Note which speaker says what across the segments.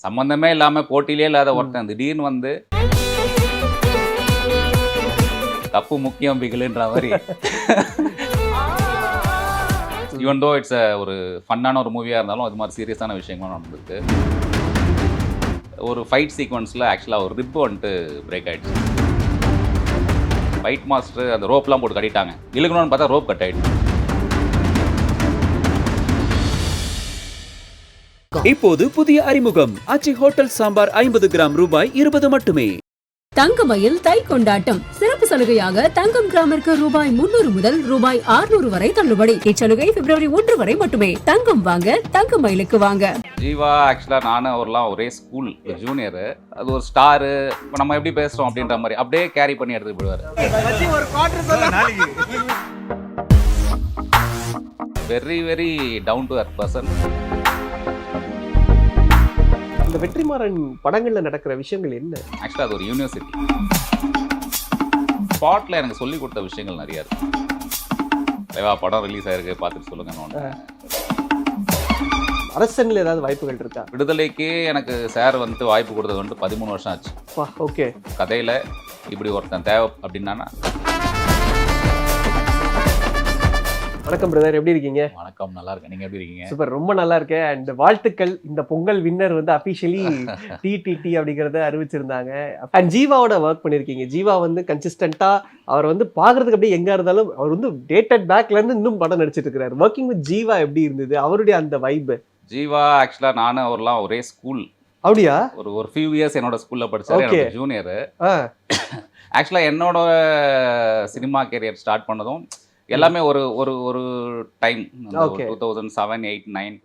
Speaker 1: சம்பந்தமே இல்லாம போட்டியிலே இல்லாத ஒருத்தன் திடீர்னு வந்து தப்பு முக்கியம் பிகிலுன்ற மாதிரி ஈவன் தோ இட்ஸ் ஒரு ஃபன்னான ஒரு மூவியாக இருந்தாலும் அது மாதிரி சீரியஸான விஷயங்களும் நடந்திருக்கு. ஒரு ஃபைட் சீக்வன்ஸில் ஆக்சுவலாக ஒரு ரிப் வந்துட்டு பிரேக் ஆகிடுச்சு. ஃபைட் மாஸ்டர் அந்த ரோப்லாம் போட்டு கட்டிட்டாங்க. இழுக்கணும்னு பார்த்தா ரோப் கட் ஆகிடுச்சு.
Speaker 2: இப்போது புதிய அறிமுகம் ஆச்சி ஹோட்டல் சாம்பார் 50 கிராம் ரூபாய் 20 மட்டுமே.
Speaker 3: தங்கமயில் தை கொண்டாட்டம் சிறப்பு சலுகையாக தங்கம் கிராமிற்கு ரூபாய் 300 முதல் ரூபாய் 600 வரை தள்ளுபடி. இச்சலுகை பிப்ரவரி 1 வரை மட்டுமே. தங்கம் வாங்க தங்கமயிலுக்கு வாங்க.
Speaker 1: ஜீவா ஆக்சுவலாக நானும் அவர்லாம் ஒரே ஸ்கூல் ஜூனியரு. அது ஒரு ஸ்டாரு. இப்போ நம்ம எப்படி பேசுகிறோம் அப்படின்ற மாதிரி அப்படியே கேரி பண்ணி எடுத்துட்டு போயிடுவார். Very very down to earth person.
Speaker 4: இந்த வெற்றிமாறன் படங்கள்ல நடக்கிற விஷயங்கள் என்ன?
Speaker 1: ஆக்சுவலாக அது ஒரு யூனிவர்சிட்டி. ஸ்பாட்டில் எனக்கு சொல்லி கொடுத்த விஷயங்கள் நிறையா இருக்கு. தேவா படம் ரிலீஸ் ஆயிருக்கு, பார்த்துட்டு சொல்லுங்க.
Speaker 4: அரசன்ல ஏதாவது வாய்ப்புகள் இருக்கா?
Speaker 1: விடுதலைக்கு எனக்கு சார் வந்துட்டு வாய்ப்பு கொடுத்தது வந்துட்டு 13 வருஷம் ஆச்சு.
Speaker 4: ஓகே.
Speaker 1: கதையில் இப்படி ஒருத்தன் தேவை அப்படின்னா.
Speaker 4: வணக்கம் பிரதர், எப்படி இருக்கீங்க?
Speaker 1: வணக்கம், நல்லா இருக்கேன். நீங்க எப்படி இருக்கீங்க?
Speaker 4: சூப்பர், ரொம்ப நல்லா இருக்கேன். அண்ட் வாழ்த்துக்கள். இந்த பொங்கல் வின்னர் வந்து அபிஷியலி டிடிடி அப்படிங்கறத அறிவிச்சிருந்தாங்க. அண்ட் ஜீவாவோட ஒர்க் பண்ணிருக்கீங்க. ஜீவா வந்து கன்சிஸ்டன்டா அவர் வந்து பாக்குறதுக்கு அப்படியே எங்க இருந்தாலும் அவர் வந்து டேட்டட் பேக்ல இருந்து இன்னும் படம் நடிச்சிட்டு இருக்காரு. ஒர்க்கிங் வித் ஜீவா எப்படி இருந்தது? அவருடைய அந்த வைப்.
Speaker 1: ஜீவா ஆக்சுவலா நானும் அவர்லாம் ஒரே ஸ்கூல்.
Speaker 4: அப்படியா?
Speaker 1: ஒரு ஃபியூ இயர்ஸ் என்னோட ஸ்கூல்ல படிச்சாரு. ஜூனியர். ஆக்சுவலா என்னோட சினிமா கேரியர் ஸ்டார்ட் பண்ணதும் எல்லாமே ஒரு ஒரு ஒரு டைம் 2007, 8, 9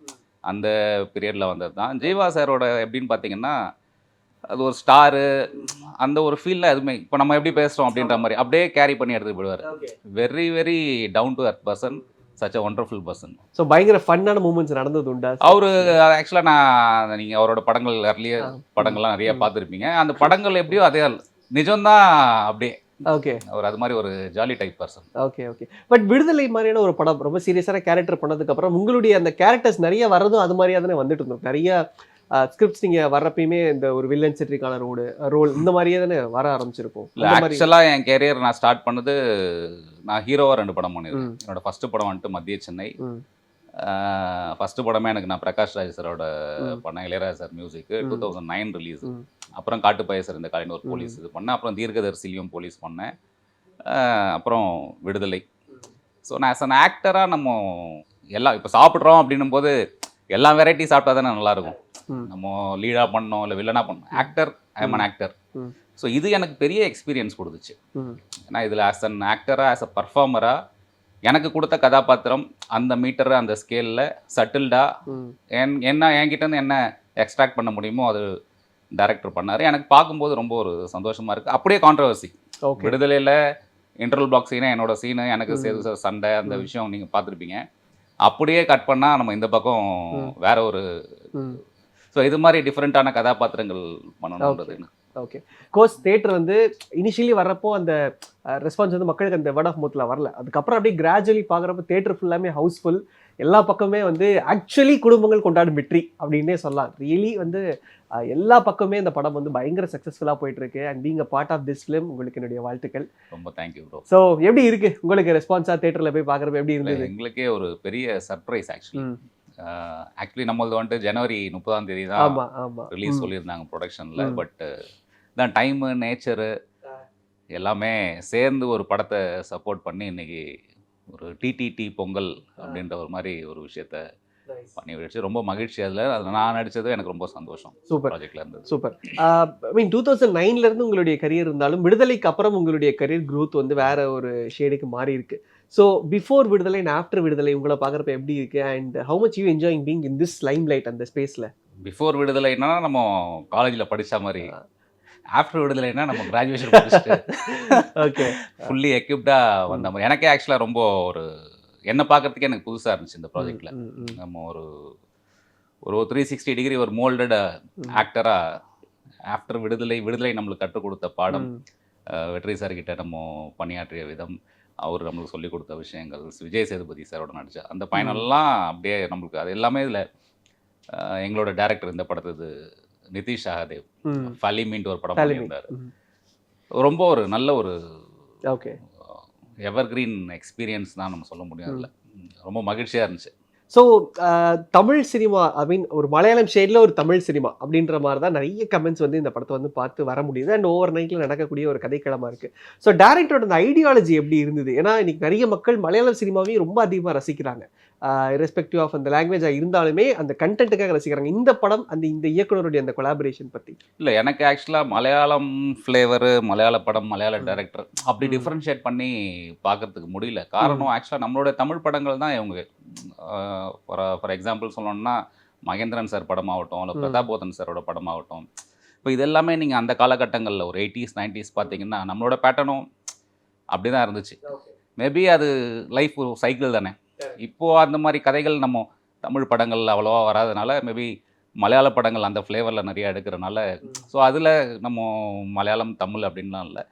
Speaker 1: அந்த பீரியடில் வந்தது தான். ஜீவா சாரோட எப்படின்னு பார்த்தீங்கன்னா அது ஒரு ஸ்டாரு. அந்த ஒரு ஃபீல்டில் எதுவுமே இப்போ நம்ம எப்படி பேசுகிறோம் அப்படின்ற மாதிரி அப்படியே கேரி பண்ணி எடுத்துகிட்டு போயிடுவார். Very very down to earth person. Such a wonderful person.
Speaker 4: So பயங்கர ஃபன்னான மூமெண்ட்ஸ் நடந்தது உண்டா?
Speaker 1: அவரு ஆக்சுவலாக நான் நீங்கள் அவரோட படங்கள் நிறைய படங்கள்லாம் நிறைய பார்த்துருப்பீங்க. அந்த படங்கள் எப்படியோ அதே நிஜம்தான் அப்படியே.
Speaker 4: ஓகே.
Speaker 1: அவர் அது மாதிரி ஒரு jolly type person.
Speaker 4: Okay okay. But விடுதலை மாதிரியான ஒரு படம் ரொம்ப சீரியஸான கேரக்டர் பண்ணதுக்கு அப்புறம் உங்களுடைய அந்த கேரக்டர்ஸ் நிறைய வர்றதும் அது மாதிரியா தானே வந்துட்டு இருந்தோம். நிறைய ஸ்கிரிப்ட்ஸ் நீங்க வர்றப்பயுமே இந்த ஒரு வில்லன் சென்ட்ரிக்கான ரோல் இந்த மாதிரியே தானே வர ஆரம்பிச்சிருக்கும்.
Speaker 1: ஆக்சுவலாக என் கேரியர் நான் ஸ்டார்ட் பண்ணது நான் ஹீரோவா 2 படம் பண்ணிருக்கேன். என்னோட ஃபர்ஸ்ட் படம் வந்துட்டு மத்திய சென்னை. ஃபர்ஸ்ட் படமே எனக்கு நான் பிரகாஷ் ராஜ் சாரோட பண்ணேன். Ilaiyaraaja sir music. 2009 ரிலீஸ். அப்புறம் காட்டுப்பாய சார் இந்த காலையில் ஒரு போலீஸ் இது பண்ணேன். அப்புறம் தீர்க்கதரிசிலையும் போலீஸ் பண்ணேன். அப்புறம் விடுதலை. ஸோ நான் ஆஸ் அன் ஆக்டராக நம்ம எல்லாம் இப்போ சாப்பிட்றோம் அப்படின்னும் போது எல்லா வெரைட்டி சாப்பிட்டா தானே நல்லாயிருக்கும். நம்ம லீடாக பண்ணோம் இல்லை வில்லனாக பண்ணோம். Actor, I am an actor. So இது எனக்கு பெரிய எக்ஸ்பீரியன்ஸ் கொடுத்துச்சு. ஏன்னா இதில் ஆஸ் அன் ஆக்டராக ஆஸ் அ பர்ஃபார்மராக எனக்கு கொடுத்த கதாபாத்திரம் அந்த மீட்டர் அந்த ஸ்கேலில் சட்டில்டாக என்கிட்டேருந்து என்ன எக்ஸ்ட்ராக்ட் பண்ண முடியுமோ அது டைரக்டர் பண்ணார். எனக்கு பார்க்கும்போது ரொம்ப ஒரு சந்தோஷமாக இருக்குது. அப்படியே கான்ட்ரவர்சி. விடுதலையில் இன்டர்வல் பிளாக் சீனை என்னோட சீனு எனக்கு சேது சண்டை அந்த விஷயம் நீங்கள் பார்த்துருப்பீங்க. அப்படியே கட் பண்ணால் நம்ம இந்த பக்கம் வேற ஒரு. ஸோ இது மாதிரி டிஃப்ரெண்ட்டான கதாபாத்திரங்கள் பண்ணணுன்றது.
Speaker 4: ஓகே. கோர்ஸ் தியேட்டர் வந்து இனிஷியலி வர்றப்போ அந்த ரெஸ்பான்ஸ் வந்து மக்களுக்கு அந்த வேர்ட் ஆஃப் மவுத்தில் வரல. அதுக்கப்புறம் அப்படியே கிராஜுவலி பார்க்குறப்ப தியேட்டர் ஃபுல்லாமே ஹவுஸ்ஃபுல். எல்லா பக்கமே வந்து ஆக்சுவலி குடும்பங்கள் கொண்டாடும் வெற்றி அப்படின்னே சொல்லலாம். ரியலி வந்து எல்லா பக்கமே இந்த படம் வந்து பயங்கர சக்ஸஸ்ஃபுல்லாக போயிட்டு இருக்கு. And being a part of this film உங்களுக்கு என்னுடைய வாழ்த்துக்கள்.
Speaker 1: ரொம்ப தேங்க்யூ ப்ரோ.
Speaker 4: ஸோ எப்படி இருக்கு உங்களுக்கு ரெஸ்பான்ஸாக தியேட்டரில் போய் பார்க்குறப்ப எப்படி இருந்தது?
Speaker 1: எங்களுக்கே ஒரு பெரிய சர்ப்ரைஸ் ஆக்சுவலி நம்மளது வந்துட்டு ஜனவரி 30ஆம் தேதி தான் ரிலீஸ் சொல்லியிருந்தாங்க ப்ரொடக்ஷனில். பட் தான் டைமு நேச்சரு எல்லாமே சேர்ந்து ஒரு படத்தை சப்போர்ட் பண்ணி இன்னைக்கு ஒரு டிடிடி பொங்கல் அப்படின்ற ஒரு மாதிரி ஒரு விஷயத்த பண்ணி வச்சு ரொம்ப மகிழ்ச்சி. அதில் நான் நடித்தது எனக்கு ரொம்ப சந்தோஷம்.
Speaker 4: சூப்பர்
Speaker 1: ப்ராஜெக்ட்ல இருந்தது.
Speaker 4: சூப்பர். ஐ மீன் 2009 இருந்து உங்களுடைய கரியர் இருந்தாலும் விடுதலைக்கு அப்புறம் உங்களுடைய கரியர் க்ரோத் வந்து வேற ஒரு ஷேடுக்கு மாறி இருக்கு. ஸோ பிஃபோர் விடுதலை அண்ட் ஆஃப்டர் விடுதலை உங்களை பார்க்குறப்ப எப்படி இருக்கு? And how much you enjoying being in this Lime light அந்த ஸ்பேஸில்?
Speaker 1: பிஃபோர் விடுதலைன்னா நம்ம காலேஜில் படித்த மாதிரி. ஆஃப்டர் விடுதலைன்னா நம்ம கிராஜுவேஷன் படிச்சுட்டு
Speaker 4: ஓகே
Speaker 1: ஃபுல்லி எக்யூப்டாக வந்த மாதிரி. எனக்கே ஆக்சுவலாக ரொம்ப ஒரு என்னை பார்க்கறதுக்கே எனக்கு புதுசாக இருந்துச்சு இந்த ப்ராஜெக்டில். நம்ம ஒரு 360 டிகிரி ஒரு மோல்டட் ஆக்டராக ஆஃப்டர் விடுதலை நம்மளுக்கு கற்றுக் கொடுத்த பாடம், வெற்றி சார்கிட்ட நம்ம பணியாற்றிய விதம், அவர் நம்மளுக்கு சொல்லிக் கொடுத்த விஷயங்கள், விஜய் சேதுபதி சாரோட நடிச்ச அந்த பயனெல்லாம் அப்படியே நம்மளுக்கு அது எல்லாமே இதில் எங்களோட டேரக்டர் இந்த படத்துக்கு நிதிஷ் சஹதேவ்
Speaker 4: ம்.
Speaker 1: ஃபலிமின்ட்டு ஒரு படம்
Speaker 4: Falimi.
Speaker 1: பண்ணியிருந்தார்.
Speaker 4: ம்.
Speaker 1: ரொம்ப ஒரு நல்ல ஒரு
Speaker 4: ஓகே.
Speaker 1: எவர்கிரீன் எக்ஸ்பீரியன்ஸ் தான் நம்ம சொல்ல முடியும் அதில். ரொம்ப மகிழ்ச்சியாக இருந்துச்சு.
Speaker 4: ஸோ தமிழ் சினிமா ஐ மீன் ஒரு மலையாளம் ஷேடில் ஒரு தமிழ் சினிமா அப்படின்ற மாதிரி தான் நிறைய கமெண்ட்ஸ் வந்து இந்த படத்தை வந்து பார்த்து வர முடியுது. அண்ட் ஓவர் நைட்டில் நடக்கக்கூடிய ஒரு கதைக்களமாக இருக்குது. ஸோ டேரக்டரோட அந்த ஐடியாலஜி எப்படி இருந்தது? ஏன்னா இன்னைக்கு நிறைய மக்கள் மலையாளம் சினிமாவையும் ரொம்ப அதிகமாக ரசிக்கிறாங்க. ரெஸ்பெக்டிவ் ஆஃப் அந்த லாங்குவேஜாக இருந்தாலுமே அந்த கண்டென்ட்டுக்காக ரசிக்கிறாங்க. இந்த படம் இந்த இயக்குனருடைய அந்த கொலாபரேஷன் பற்றி.
Speaker 1: இல்லை, எனக்கு ஆக்சுவலாக மலையாளம் ஃப்ளேவரு, மலையாள படம், மலையாள டைரக்டர் அப்படி டிஃப்ரென்ஷியேட் பண்ணி பார்க்கறதுக்கு முடியல. காரணம் ஆக்சுவலாக நம்மளோட தமிழ் படங்கள் தான் இவங்க. ஃபார் எக்ஸாம்பிள் சொல்லணும்னா மகேந்திரன் சார் படமாகட்டும், இல்லை பிரதாபோதன் சாரோட படமாகட்டும், இப்போ இது எல்லாமே நீங்கள் அந்த காலகட்டங்களில் ஒரு 80s 90s பார்த்தீங்கன்னா நம்மளோட பேட்டர்னும் அப்படி தான் இருந்துச்சு. மேபி அது லைஃப் ஒரு சைக்கிள் தானே. இப்போது அந்த மாதிரி கதைகள் நம்ம தமிழ் படங்கள் அவ்வளோவா வராதனால மேபி மலையாள படங்கள் அந்த ஃப்ளேவரில் நிறைய எடுக்கிறனால, ஸோ அதில் நம்ம மலையாளம் தமிழ் அப்படின்லாம் இல்லை,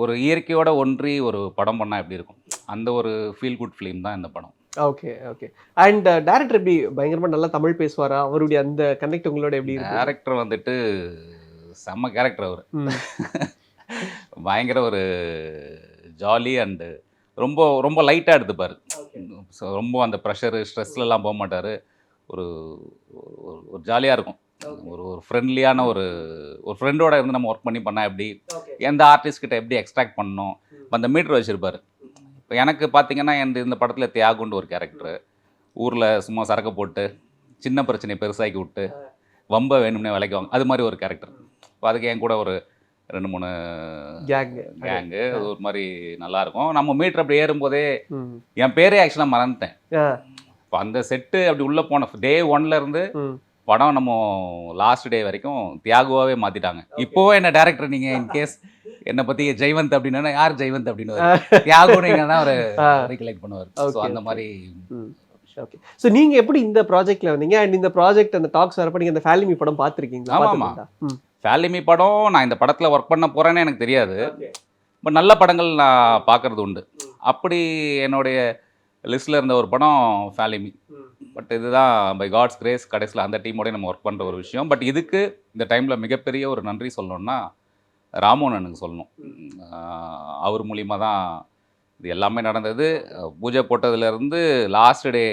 Speaker 1: ஒரு இயற்கையோட ஒன்றி ஒரு படம் பண்ணால் எப்படி இருக்கும், அந்த ஒரு ஃபீல் குட் ஃபிலிம் தான் இந்த படம்.
Speaker 4: Okay okay. அண்ட் டேரக்டர் எப்படி பயங்கரமாக நல்லா தமிழ் பேசுவாரா? அவருடைய அந்த கனெக்ட் உங்களோட எப்படி இருக்கு?
Speaker 1: டேரக்டர் வந்துட்டு செம்ம கேரக்டர் அவர். பயங்கர ஒரு ஜாலி அண்டு ரொம்ப ரொம்ப லைட்டாக எடுத்துப்பார். ஸோ ரொம்ப அந்த ப்ரெஷரு ஸ்ட்ரெஸ்லலாம் போக மாட்டார். ஒரு ஒரு ஜாலியாக இருக்கும். ஒரு ஃப்ரெண்ட்லியான ஒரு ஃப்ரெண்டோட இருந்து நம்ம ஒர்க் பண்ணால் எப்படி, எந்த ஆர்டிஸ்ட் கிட்ட எப்படி எக்ஸ்ட்ராக்ட் பண்ணணும், அந்த மீட்டர் வச்சுருப்பார். இப்போ எனக்கு பார்த்தீங்கன்னா இந்த படத்தில் தியாகுன்னு ஒரு கேரக்டர், ஊரில் சும்மா சரக்கு போட்டு சின்ன பிரச்சனையை பெருசாக்கி விட்டு வம்ப வேணும்னே விலைக்குவாங்க, அது மாதிரி ஒரு கேரக்டர். இப்போ அதுக்கு என் கூட ஒரு 2-3 கேங்கு ஒரு மாதிரி நல்லாயிருக்கும். நம்ம மீட்டர் அப்படி ஏறும்போதே என் பேரே ஆக்சுவலாக மறந்துட்டேன். இப்போ அந்த செட்டு அப்படி உள்ளே போன டே 1லேருந்து படம் நம்ம லாஸ்ட் டே வரைக்கும் தியாகுவாகவே மாற்றிட்டாங்க. இப்போவே என்ன டேரக்டர் நீங்கள் இன்கேஸ் என்னை பற்றி ஜெய்வந்த் அப்படின்னா யார் ஜெய்வந்த் அப்படின்னு தியாகு நீங்கள் தான் ஒரு ரீகலெக்ட் பண்ணுவார். ஸோ அந்த மாதிரி.
Speaker 4: ஓகே. ஸோ நீங்கள் எப்படி இந்த ப்ராஜெக்டில் வந்தீங்க? அண்ட் இந்த ப்ராஜெக்ட் அந்த டாக்ஸ் வரப்போ நீங்கள் அந்த ஃபேலிமி படம் பார்த்துருக்கீங்களா?
Speaker 1: ஆமாம், ஃபேலிமி படம் நான் இந்த படத்தில் ஒர்க் பண்ண போகிறேன்னு எனக்கு தெரியாது. பட் நல்ல படங்கள் நான் பார்க்குறது உண்டு. அப்படி என்னுடைய லிஸ்ட்டில் இருந்த ஒரு படம் ஃபேலிமி. பட் இதுதான் பை காட்ஸ் கிரேஸ் கடைசியில் அந்த டீமோடய நம்ம ஒர்க் பண்ணுற ஒரு விஷயம். பட் இதுக்கு இந்த டைமில் மிகப்பெரிய ஒரு நன்றி சொல்லணும்னா ராமோனனுக்கு சொல்லணும். அவர் மூலிமா தான் இது எல்லாமே நடந்தது. பூஜை போட்டதுலேருந்து லாஸ்ட் டே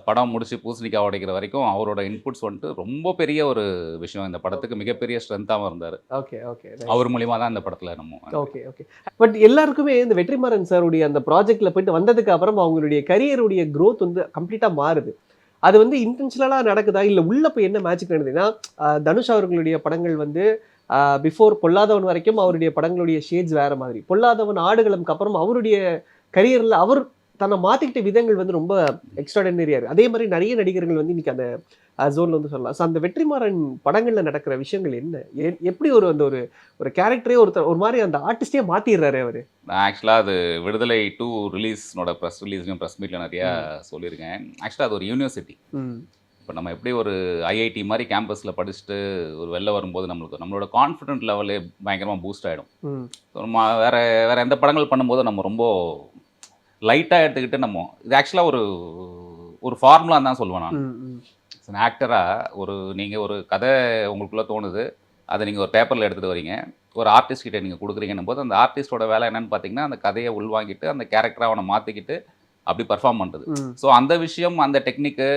Speaker 1: படம் முடிச்சு பூசணிக்காய் உடைக்கிற வரைக்கும் அவரோட இன்புட்ஸ் வந்துட்டு ரொம்ப பெரிய ஒரு விஷயம். இந்த படத்துக்கு மிகப்பெரிய ஸ்ட்ரென்த்தாகவும் இருந்தார்.
Speaker 4: Okay okay.
Speaker 1: அவர் மூலிமா தான் இந்த படத்தில் நம்ம.
Speaker 4: Okay okay. பட் எல்லாருக்குமே இந்த வெற்றிமாறன் சாருடைய அந்த ப்ராஜெக்டில் போயிட்டு வந்ததுக்கு அப்புறம் அவங்களுடைய கரியருடைய க்ரோத் வந்து கம்ப்ளீட்டாக மாறுது. அது வந்து இன்டென்ஷனலாக நடக்குதா இல்லை உள்ள போய் என்ன மேஜிக் நடக்குதுன்னா, தனுஷ் அவர்களுடைய படங்கள் வந்து பிஃபோர் பொல்லாதவன் வரைக்கும் அவருடைய படங்களுடைய ஷேட்ஸ் வேறு மாதிரி. பொல்லாதவன் ஆடுகளம்க்கு அப்புறம் அவருடைய கரியரில் அவர் தன்னை மாற்றிக்கிட்ட விதங்கள் வந்து ரொம்ப எக்ஸ்ட்ராடனரியாக இருக்குது. அதே மாதிரி நிறைய நடிகர்கள் வந்து இன்றைக்கி அந்த ஜோனில் வந்து சொல்லலாம். ஸோ அந்த வெற்றிமாறன் படங்களில் நடக்கிற விஷயங்கள் என்ன, எப்படி அந்த ஒரு கேரக்டரே ஒரு மாதிரி அந்த ஆர்டிஸ்டே மாற்றிடுறாரு அவர்.
Speaker 1: நான் ஆக்சுவலாக அது விடுதலை 2 ரிலீஸ்னோட ப்ரெஸ் ரிலீஸ்லையும் ப்ரெஸ் மீட்டில் நிறையா சொல்லியிருக்கேன். ஆக்சுவலாக அது ஒரு யூனிவர்சிட்டி. இப்போ நம்ம எப்படி ஒரு ஐஐடி மாதிரி கேம்பஸில் படிச்சுட்டு ஒரு வெளில வரும்போது நம்மளோட கான்ஃபிடென்ட் லெவலே பயங்கரமாக பூஸ்ட் ஆகிடும். நம்ம வேறு எந்த படங்கள் பண்ணும்போது நம்ம ரொம்ப லைட்டாக எடுத்துக்கிட்டு நம்ம இது ஆக்சுவலாக ஒரு ஃபார்முலான்னு தான் சொல்லுவேன் நான். ஆக்டராக நீங்கள் ஒரு கதை உங்களுக்குள்ளே தோணுது, அதை நீங்கள் ஒரு பேப்பரில் எடுத்துகிட்டு வரீங்க, ஒரு ஆர்டிஸ்ட் கிட்டே நீங்கள் கொடுக்குறீங்கன்னும் போது அந்த ஆர்டிஸ்டோட வேலை என்னென்னு பார்த்தீங்கன்னா அந்த கதையை உள்வாங்கிட்டு அந்த கேரக்டரை அவனை மாற்றிக்கிட்டு அப்படி பர்ஃபார்ம் பண்ணுறது. ஸோ அந்த விஷயம், அந்த டெக்னிக்கு,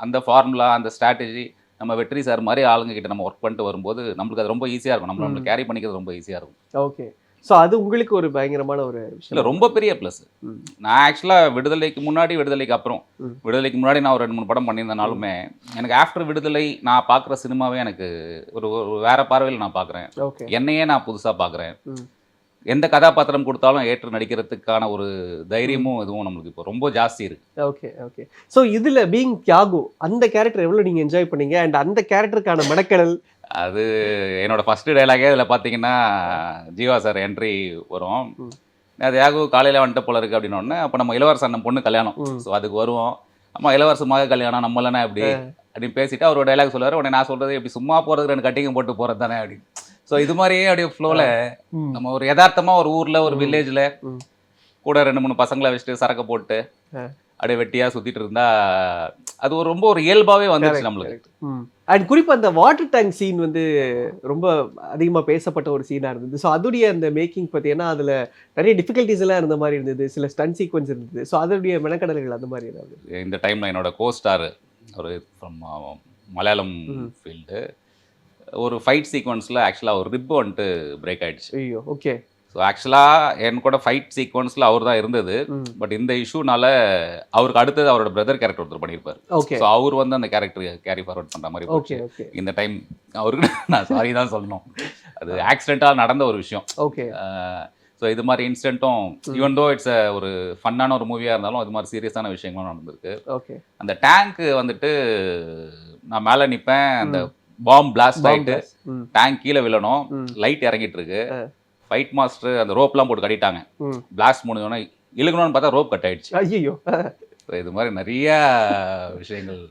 Speaker 1: அந்த ஃபார்முலா, அந்த ஸ்ட்ராட்டஜி நம்ம வெற்றி சார் மாதிரி ஆளுங்க கிட்ட நம்ம ஒர்க் பண்ணிட்டு வரும்போது நம்மளுக்கு அது ரொம்ப ஈஸியாக இருக்கும். நம்மளுக்கு கேரி பண்ணிக்கிறது ரொம்ப ஈஸியாக இருக்கும்.
Speaker 4: ஓகே. ஸோ அது உங்களுக்கு ஒரு பயங்கரமான ஒரு விஷயம்.
Speaker 1: இல்லை, ரொம்ப பெரிய ப்ளஸ். நான் ஆக்சுவலாக விடுதலைக்கு முன்னாடி விடுதலைக்கு அப்புறம் விடுதலைக்கு முன்னாடி நான் ஒரு 2-3 படம் பண்ணியிருந்தனாலுமே எனக்கு ஆஃப்டர் விடுதலை நான் பார்க்குற சினிமாவே எனக்கு ஒரு வேறு பார்வையில் நான் பார்க்குறேன். என்னையே நான் புதுசாக பார்க்குறேன். எந்த கதாபாத்திரம் கொடுத்தாலும் ஏற்று நடிக்கிறதுக்கான ஒரு தைரியமும் இதுவும் நம்மளுக்கு இப்போ ரொம்ப ஜாஸ்தி இருக்கு.
Speaker 4: Okay okay. ஸோ இதில் பீயிங் தியாகு அந்த கேரக்டர் எவ்வளோ நீங்கள் என்ஜாய் பண்ணீங்க? அண்ட் அந்த கேரக்டருக்கான மெனக்கடல்
Speaker 1: அது என்னோடய ஃபஸ்ட்டு டைலாகே இதில் பார்த்தீங்கன்னா ஜீவா சார் என்ட்ரி வரும். அது தியாகு காலையில் வந்துட்டு போல இருக்குது அப்படின்னோடனே அப்போ நம்ம இளவரசன் அண்ணன் பொண்ணு கல்யாணம். ஸோ அதுக்கு வருவோம். அம்மா இளவரசமாக கல்யாணம் நம்ம இல்லைனா எப்படி அப்படின்னு பேசிவிட்டு அவர் டயலாக் சொல்லுவார். உடனே நான் சொல்கிறது எப்படி சும்மா போகிறது 2 கட்டிங்க போட்டு போகிறது தானே அப்படின்னு. ஸோ இது மாதிரியே அப்படியே ஃப்ளோவில் நம்ம ஒரு யதார்த்தமாக ஒரு ஊரில் ஒரு வில்லேஜில் கூட 2-3 பசங்களை வச்சுட்டு சரக்கு போட்டு அப்படியே வெட்டியாக சுற்றிட்டு இருந்தா அது ஒரு ரொம்ப ஒரு இயல்பாகவே வந்துருச்சு நம்மளுக்கு.
Speaker 4: அண்ட் குறிப்பாக அந்த வாட்டர் டேங்க் சீன் வந்து ரொம்ப அதிகமாக பேசப்பட்ட ஒரு சீனாக இருந்தது. ஸோ அதோடைய அந்த மேக்கிங் பார்த்தீங்கன்னா அதில் நிறைய டிஃபிகல்ட்டிஸ் எல்லாம் இருந்த மாதிரி இருந்தது, சில ஸ்டன் சீக்வன்ஸ் இருந்தது. ஸோ அதோடைய மெனக்கடல்கள் அந்த மாதிரி ஏதாவது?
Speaker 1: இந்த டைமில் என்னோட கோஸ்டார் ஒரு ஃப்ரம் மலையாளம் ஃபீல்டு ஒரு ஃபைட் சீக்வன்ஸில் ஆக்சுவலாக ஒரு ரிப்பு வந்துட்டு பிரேக் ஆகிடுச்சு.
Speaker 4: ஐயோ, ஓகே.
Speaker 1: ஸோ ஆக்சுவலாக என் கூட ஃபைட் சீக்வன்ஸில் அவர் தான் இருந்தது. பட் இந்த இஷ்யூனால அவருக்கு அடுத்தது அவரோட பிரதர் கேரக்டர் ஒருத்தர் பண்ணியிருப்பார்.
Speaker 4: ஓகே.
Speaker 1: ஸோ அவர் வந்து அந்த கேரக்டர் கேரி ஃபார்வர்ட் பண்ணுற மாதிரி போச்சு.
Speaker 4: ஓகே.
Speaker 1: இந்த டைம் அவருக்கு நான் சாரி தான் சொல்லணும், அது ஆக்சிடென்ட்டாக நடந்த ஒரு விஷயம்.
Speaker 4: ஓகே.
Speaker 1: ஸோ இது மாதிரி இன்சிடென்ட்டும் ஈவன் தோ இட்ஸ் ஒரு ஃபன்னான ஒரு மூவியாக இருந்தாலும் அது மாதிரி சீரியஸான விஷயங்களும் நடந்திருக்கு.
Speaker 4: ஓகே. அந்த
Speaker 1: டேங்க் வந்துட்டு நான் மேலே நிற்பேன், அந்த பாம்பு பிளாஸ்ட் ஆகிட்டு டேங்க் கீழே விழணும், லைட் இறங்கிட்டு இருக்கு, ஃபைட் மாஸ்டர் அந்த ரோப்லாம் போட்டு கட்டிட்டாங்க, பிளாஸ்ட் முடிஞ்சோன்னா இழுக்கணும்னு பார்த்தா ரோப் கட் ஆயிடுச்சு.
Speaker 4: ஐயோ.
Speaker 1: இது மாதிரி நிறைய விஷயங்கள்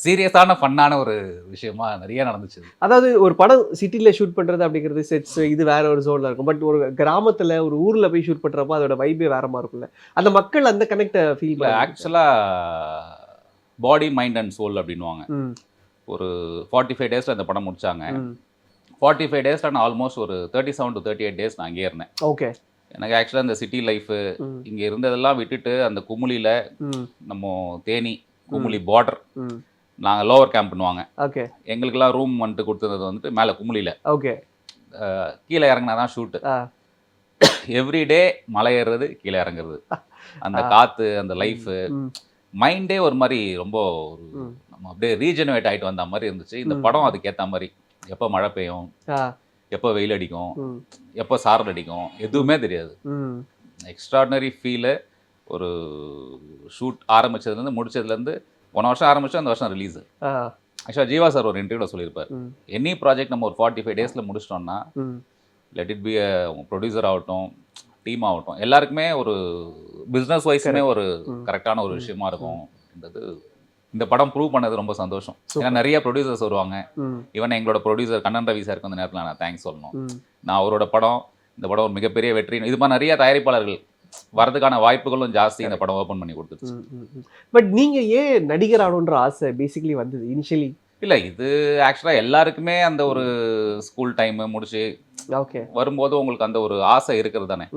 Speaker 1: சீரியஸான ஃபன்னான ஒரு விஷயமா நிறைய நடந்துச்சு.
Speaker 4: அதாவது ஒரு படம் சிட்டில ஷூட் பண்றது அப்படிங்கிறது செட்ஸ் இது வேற ஒரு ஜோன்ல இருக்கும். பட் ஒரு கிராமத்துல ஒரு ஊர்ல போய் ஷூட் பண்றப்போ அதோட வைபே வேற மாதிரி இருக்கும்ல. அந்த மக்கள் அந்த கனெக்ட் ஃபீல்
Speaker 1: இல்லை ஆக்சுவலா பாடி மைண்ட் அண்ட் சோல் அப்படின்வாங்க. ஒரு 45 டேஸ்ல அந்த படம் முடிச்சாங்க. 45 டேஸ்ல நான் ஆல்மோஸ்ட் ஒரு 37 to 38 டேஸ் நான் அங்கே இருந்தேன்.
Speaker 4: ஓகே.
Speaker 1: எனக்கு ஆக்சுவலாக இந்த சிட்டி லைஃபு இங்கே இருந்ததெல்லாம் விட்டுட்டு அந்த குமுளியில் நம்ம தேனி குமுளி பார்டர் நாங்கள் லோவர் கேம்ப் பண்ணுவாங்க.
Speaker 4: ஓகே.
Speaker 1: எங்களுக்கெல்லாம் ரூம் வந்துட்டு கொடுத்தது வந்துட்டு மேலே குமுளியில்.
Speaker 4: ஓகே.
Speaker 1: கீழே இறங்கினா தான் ஷூட்டு. எவ்ரிடே மலை ஏறுறது கீழே இறங்குறது, அந்த காற்று, அந்த லைஃபு, மைண்டே ஒரு மாதிரி ரொம்ப ஒரு நம்ம அப்படியே ரீஜெனரேட் ஆகிட்டு வந்த மாதிரி இருந்துச்சு. இந்த படம் அதுக்கேற்ற மாதிரி எப்போ மழை பெய்யும், எப்போ வெயில் அடிக்கும், எப்போ சாரல் அடிக்கும் எதுவுமே தெரியாது. Extraordinary feel. ஒரு ஷூட் ஆரம்பிச்சதுலேருந்து முடிச்சதுலேருந்து போன வருஷம் ஆரம்பிச்சோம், அந்த வருஷம் ரிலீஸு. ஆக்சுவலாக ஜீவா சார் ஒரு இன்டர்வியூவில் சொல்லியிருப்பார், எனி ப்ராஜெக்ட் நம்ம ஒரு 45 டேஸில் முடிச்சிட்டோம்னா லெட் இட் பி ப்ரொடியூசர் ஆகட்டும், டீம் ஆகட்டும், எல்லாருக்குமே ஒரு பிஸ்னஸ் வைஸுமே ஒரு கரெக்டான ஒரு விஷயமா இருக்கும்ன்றது இந்த படம் ப்ரூவ் பண்ணது ரொம்ப சந்தோஷம். ஏன்னா நிறைய ப்ரொடியூசர்ஸ் வருவாங்க. ஈவன் எங்களோட ப்ரொடியூசர் கண்ணன் ரவி சாருக்கு அந்த நேரத்தில் நான் தேங்க்ஸ் சொல்லணும். நான் அவரோட படம், இந்த படம் ஒரு மிகப்பெரிய வெற்றி. இது மாதிரி நிறைய தயாரிப்பாளர்கள் வரதுக்கான வாய்ப்புகளும் ஜாஸ்தி இந்த படம் ஓப்பன் பண்ணி கொடுத்துருச்சு.
Speaker 4: பட் நீங்க ஏன் நடிகர் ஆகணுன்ற ஆசை பேசிக்கலி வந்தது இனிஷியலி?
Speaker 1: இல்லை, இது ஆக்சுவலாக எல்லாருக்குமே அந்த ஒரு ஸ்கூல் டைம் முடிச்சு
Speaker 4: ஓகே
Speaker 1: வரும்போது உங்களுக்கு அந்த ஒரு ஆசை இருக்கிறது தானே.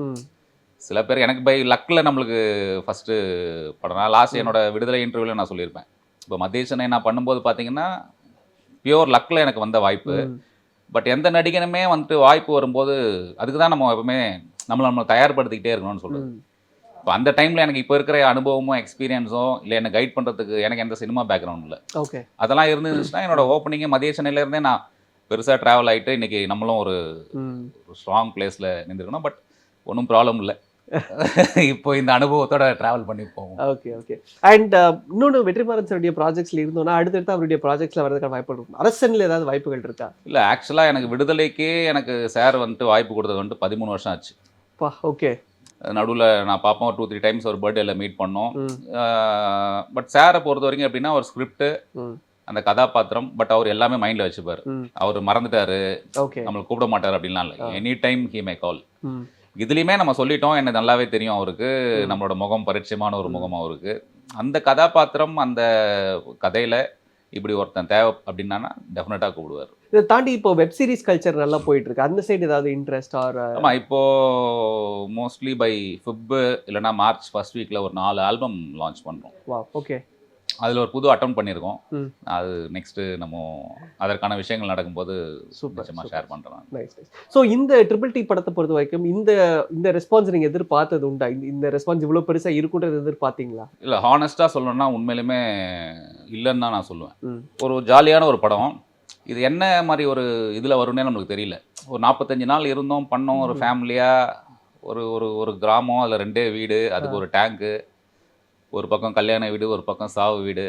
Speaker 1: சில பேர் எனக்கு பை லக்கில் நம்மளுக்கு ஃபஸ்ட்டு படம் நான் லாஸ்ட் என்னோட விடுதலை இன்டர்வியூவில் நான் சொல்லியிருப்பேன். இப்போ மத்திய சென்னை நான் பண்ணும்போது பார்த்தீங்கன்னா பியூர் லக்கில் எனக்கு வந்த வாய்ப்பு. பட் எந்த நடிகனுமே வந்துட்டு வாய்ப்பு வரும்போது அதுக்கு தான் நம்ம எப்பவுமே நம்மளை தயார்படுத்திக்கிட்டே இருக்கணும்னு சொல்கிறது. இப்போ அந்த டைமில் எனக்கு இப்போ இருக்கிற அனுபவமும் எக்ஸ்பீரியன்ஸும் இல்லை என்னை கைட் பண்ணுறதுக்கு எனக்கு எந்த சினிமா பேக்ரவுண்ட் இல்லை.
Speaker 4: ஓகே.
Speaker 1: அதெல்லாம் இருந்துச்சுன்னா என்னோட ஓப்பனிங்கே மத்திய சென்னையிலேருந்தே நான் பெருசாக ட்ராவல் ஆகிட்டு இன்றைக்கி நம்மளும் ஒரு ஸ்ட்ராங் பிளேஸில் நின்றுருக்கணும். பட் ஒன்றும் ப்ராப்ளம் இல்லை, இப்போ இந்த அனுபவத்தோட ட்ராவல் பண்ணி போவோம்.
Speaker 4: Okay okay. அண்ட் இன்னொன்று வெற்றிமாறன் சாருடைய ப்ராஜெக்ட்ஸில் இருந்தோன்னா அடுத்தடுத்து அவருடைய ப்ராஜெக்ட்ஸில் வரதுக்கான வாய்ப்பு இருக்கும். அரசனில் ஏதாவது வாய்ப்புகள் இருக்கா?
Speaker 1: இல்லை, ஆக்சுவலாக எனக்கு விடுதலைக்கே எனக்கு சார் வந்துட்டு வாய்ப்பு கொடுத்தது வந்துட்டு 13 வருஷம் ஆச்சு.
Speaker 4: ஓகே.
Speaker 1: நடுவில் நான் பார்ப்போம், ஒரு 2-3 டைம்ஸ் ஒரு பர்த்டேல மீட் பண்ணோம். பட் சாரை பொறுத்த வரைக்கும் எப்படின்னா ஒரு ஸ்கிரிப்ட், அந்த கதாபாத்திரம், பட் அவர் எல்லாமே மைண்டில் வச்சுப்பார். அவர் மறந்துட்டாரு, நம்மளை கூப்பிட மாட்டார் அப்படின்லாம் இல்லை. எனி டைம் ஹி மை கால். இதுலேயுமே நம்ம சொல்லிட்டோம், எனக்கு நல்லாவே தெரியும் அவருக்கு, நம்மளோட முகம் பரிச்சயமான ஒரு முகம் அவருக்கு. அந்த கதாபாத்திரம் அந்த கதையில் இப்படி ஒருத்தன் தேவை அப்படின்னா டெஃபினட்டாக கூப்பிடுவார்.
Speaker 4: இதை தாண்டி இப்போ வெப் சீரிஸ் கல்ச்சர் நல்லா போயிட்டு இருக்கு, அந்த சைடு ஏதாவது இன்ட்ரெஸ்ட்?
Speaker 1: ஆமாம், இப்போ மோஸ்ட்லி பை ஃபிப் இல்லைனா மார்ச் ஃபர்ஸ்ட் வீக்கில் ஒரு 4 ஆல்பம் லான்ச் பண்ணுறோம்.
Speaker 4: ஓகே.
Speaker 1: அதில் ஒரு புது அட்டெம்ப்ட் பண்ணியிருக்கோம். அது நெக்ஸ்ட்டு நம்ம அதற்கான விஷயங்கள் நடக்கும்போது நிச்சயமாக ஷேர் பண்ணுறேன்.
Speaker 4: Nice nice. ஸோ இந்த ட்ரிபிள் டி படத்தை பொறுத்த வரைக்கும் இந்த ரெஸ்பான்ஸ் நீங்கள் எதிர்பார்த்தது உண்டா? இந்த ரெஸ்பான்ஸ் இவ்வளோ பெருசாக இருக்குன்றது எதிர்பார்த்தீங்களா?
Speaker 1: இல்லை, ஹானஸ்ட்டாக சொல்லணும்னா உண்மையிலுமே இல்லைன்னு தான் நான் சொல்லுவேன். ஒரு ஜாலியான ஒரு படம். இது என்ன மாதிரி ஒரு இதில் வரும்னே நம்மளுக்கு தெரியல. ஒரு 45 நாள் இருந்தோம், பண்ணோம், ஒரு ஃபேமிலியாக, ஒரு ஒரு ஒரு கிராமம், அதில் 2 வீடு, அதுக்கு ஒரு டேங்க்கு, ஒரு பக்கம் கல்யாண வீடு, ஒரு பக்கம் சாவு வீடு.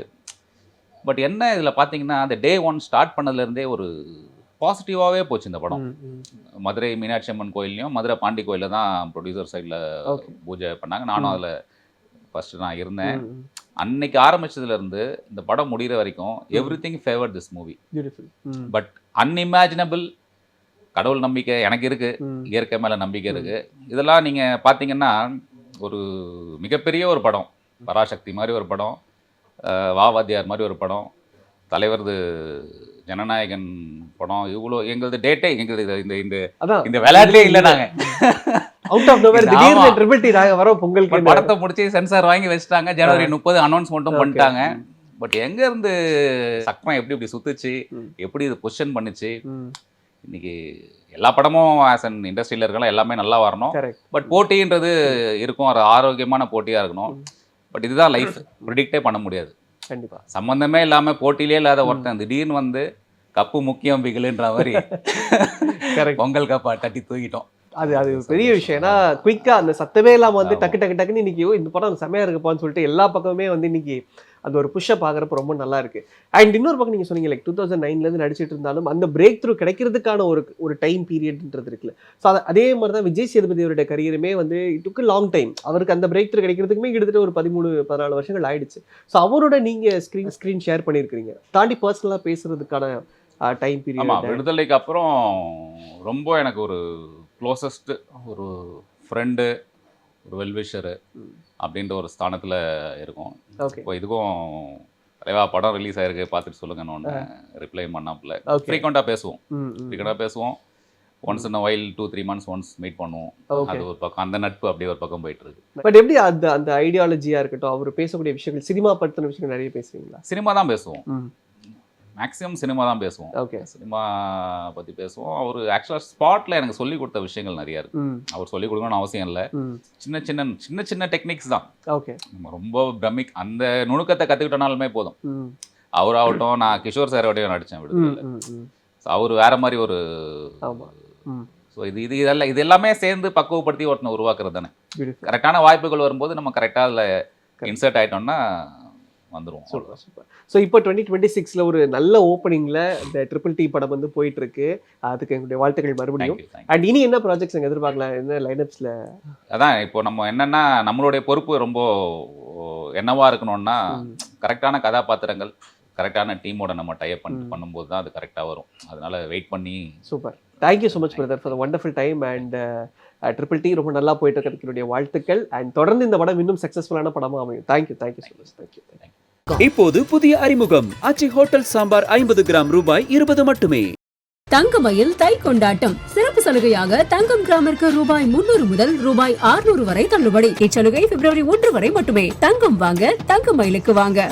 Speaker 1: பட் என்ன இதில் பார்த்தீங்கன்னா அந்த டே 1 ஸ்டார்ட் பண்ணதுலேருந்தே ஒரு பாசிட்டிவாகவே போச்சு இந்த படம். மதுரை மீனாட்சி அம்மன் கோயில்லையும் மதுரை பாண்டி கோயிலில் தான் ப்ரொடியூசர் சைடில் பூஜை பண்ணாங்க. நானும் அதில் ஃபஸ்ட்டு நான் இருந்தேன். அன்னைக்கு ஆரம்பிச்சதுலேருந்து இந்த படம் முடிகிற வரைக்கும் everything favoured this movie. But unimaginable கடவுள் நம்பிக்கை எனக்கு இருக்குது, இயற்கை மேலே நம்பிக்கை இருக்குது. இதெல்லாம் நீங்கள் பார்த்தீங்கன்னா ஒரு மிகப்பெரிய ஒரு படம். பராசக்தி மாதிரி ஒரு படம், வாவாத்தியார் மாதிரி ஒரு படம், தலைவரது ஜனநாயகன் படம், இவ்வளோ எங்களது டேட்டே எங்களது இந்த இந்த
Speaker 4: அதான்
Speaker 1: இந்த விளையாட்டுலே இல்லை. நாங்கள்
Speaker 4: அவுட் ஆஃப் நோவேர் திடீர்னு ட்ரிபிள் டி நாங்க வரோம் பொங்கலுக்கு
Speaker 1: படத்தை முடிச்சு சென்சார் வாங்கி வச்சுட்டாங்க. ஜனவரி 30 அனௌன்ஸ்மெண்ட்டும் பண்ணிட்டாங்க. பட் எங்க இருந்து சக்கரம் எப்படி இப்படி சுத்துச்சு, எப்படி இது பொசிஷன் பண்ணுச்சு. இன்னைக்கு எல்லா படமும் ஆஸ் அன் இண்டஸ்ட்ரியில் இருக்கலாம், எல்லாமே நல்லா வரணும். பட் போட்டின்றது இருக்கும், ஒரு ஆரோக்கியமான போட்டியா இருக்கணும். பட் இதுதான் லைஃப், ப்ரிடிக்டே பண்ண முடியாது.
Speaker 4: கண்டிப்பா
Speaker 1: சம்பந்தமே இல்லாம போட்டியிலே இல்லாத ஒருத்தன் திடீர்னு வந்து கப்பு முக்கியம் பிகிலுன்ற மாதிரி பொங்கல் கப்பா தட்டி தூக்கிட்டோம்.
Speaker 4: அது பெரிய விஷயம். ஏன்னா குயிக்கா அந்த சத்தமே இல்லாம வந்து டக்கு டக்கு டக்குன்னு இன்னைக்கு இந்த படம் செமையா இருக்குப்பான்னு சொல்லிட்டு எல்லா பக்கமே வந்து இன்னைக்கு அந்த ஒரு புஷ்ஷை பார்க்குறப்ப ரொம்ப நல்லா இருக்கு. அண்ட் இன்னொரு பக்கம் நீங்க சொன்னீங்க லைக் 2009 நடிச்சிட்டு இருந்தாலும் அந்த பிரேக் த்ரூ கிடைக்கிறதுக்கான ஒரு டைம் பீரியட்ன்றது இருக்குல்ல. ஸோ அதே மாதிரி தான் விஜய் சேதுபதியோட கரியருமே வந்து இட்டுக்கு லாங் டைம். அவருக்கு அந்த பிரேக் த்ரூ கிடைக்கிறதுக்குமே கிட்டத்தட்ட ஒரு 13-14 வருஷங்கள் ஆயிடுச்சு. ஸோ அவரோட நீங்க ஸ்க்ரீன் ஷேர் பண்ணியிருக்கிறீங்க, தாண்டி பர்சனலாக பேசுறதுக்கான டைம் பீரியட்.
Speaker 1: ஆமாம், விடுதலைக்கு அப்புறம் ரொம்ப எனக்கு ஒரு க்ளோசஸ்ட் ஒரு ஃப்ரெண்டு, ஒரு வெல்விஷரு அப்படின்ற ஒரு ஸ்தானத்தில் இருக்கும். இப்போ இதுக்கும் தலைவா படம் ரிலீஸ் ஆயிருக்கு பார்த்துட்டு சொல்லுங்கன்னு ஒன்று ரிப்ளை பண்ணாப்புல. ஃப்ரீக்வெண்ட்டாக பேசுவோம். Once in while 2-3 months once meet பண்ணுவோம். அது ஒரு பக்கம், அந்த நட்பு அப்படியே ஒரு பக்கம் போயிட்டு இருக்கு.
Speaker 4: பட் எப்படி அந்த ஐடியாலஜியா இருக்கட்டும், அவர் பேசக்கூடிய விஷயங்கள், சினிமா பற்றின விஷயங்கள் நிறைய பேசுவீங்களா?
Speaker 1: சினிமா தான் பேசுவோம், மேக்ஸிமம் சினிமா தான் பேசுவோம். சினிமா பற்றி பேசுவோம். அவர் ஆக்சுவலாக ஸ்பாட்டில் எனக்கு சொல்லிக் கொடுத்த விஷயங்கள் நிறையா இருக்கு. அவர் சொல்லிக் கொடுக்கணும்னு அவசியம் இல்லை, சின்ன சின்ன டெக்னிக்ஸ் தான். நம்ம ரொம்ப பிரமிக் அந்த நுணுக்கத்தை கற்றுக்கிட்டோனாலுமே போதும். அவராகட்டும், நான் கிஷோர் சாரோடையும் நடித்தேன் விடுதலை. அவர் வேற மாதிரி ஒரு ஸோ இது எல்லாமே சேர்ந்து பக்குவப்படுத்தி ஒருத்தனை உருவாக்குறது தானே. கரெக்டான வாய்ப்புகள் வரும்போது நம்ம கரெக்டாக அதில் இன்சர்ட் ஆகிட்டோம்னா வந்துடும்.
Speaker 4: சூப்பர். ஸோ இப்போ 2026 ஒரு நல்ல ஓப்பனிங்ல இந்த ட்ரிபிள் டி படம் வந்து போயிட்டு இருக்கு. அதுக்கு எங்களுடைய வாழ்த்துக்கள் மறுபடியும். அண்ட் இனி என்ன ப்ராஜெக்ட்ஸ் எங்க எதிர்பார்க்கலாம், என்ன லைனப்ஸ்ல?
Speaker 1: அதான் இப்போ நம்ம என்னன்னா, நம்மளுடைய பொறுப்பு ரொம்ப என்னவா இருக்கணும்னா, கரெக்டான கதாபாத்திரங்கள், கரெக்டான டீமோட நம்ம டைப் பண்ணும்போது தான் அது கரெக்டாக வரும். அதனால வெயிட் பண்ணி. Super.
Speaker 4: Thank you so much brother for the wonderful time. And triple D ரொம்ப நல்லா போயிட்டு இருக்கிறதுடைய வாழ்த்துக்கள். அண்ட் தொடர்ந்து இந்த படம் இன்னும் சக்ஸஸ்ஃபுல்லான படமாக அமையும். Thank you so much. தேங்க்யூ.
Speaker 2: இப்போது புதிய அறிமுகம் ஆச்சி ஹோட்டல் சாம்பார் 50 கிராம் ரூபாய் 20 மட்டுமே.
Speaker 3: தங்கமயில் தை கொண்டாட்டம் சிறப்பு சலுகையாக தங்கம் கிராமிற்கு ரூபாய் 300 முதல் ரூபாய் 600 வரை தள்ளுபடி. இச்சலுகை பிப்ரவரி 1 வரை மட்டுமே. தங்கம் வாங்க, தங்கமயிலுக்கு வாங்க.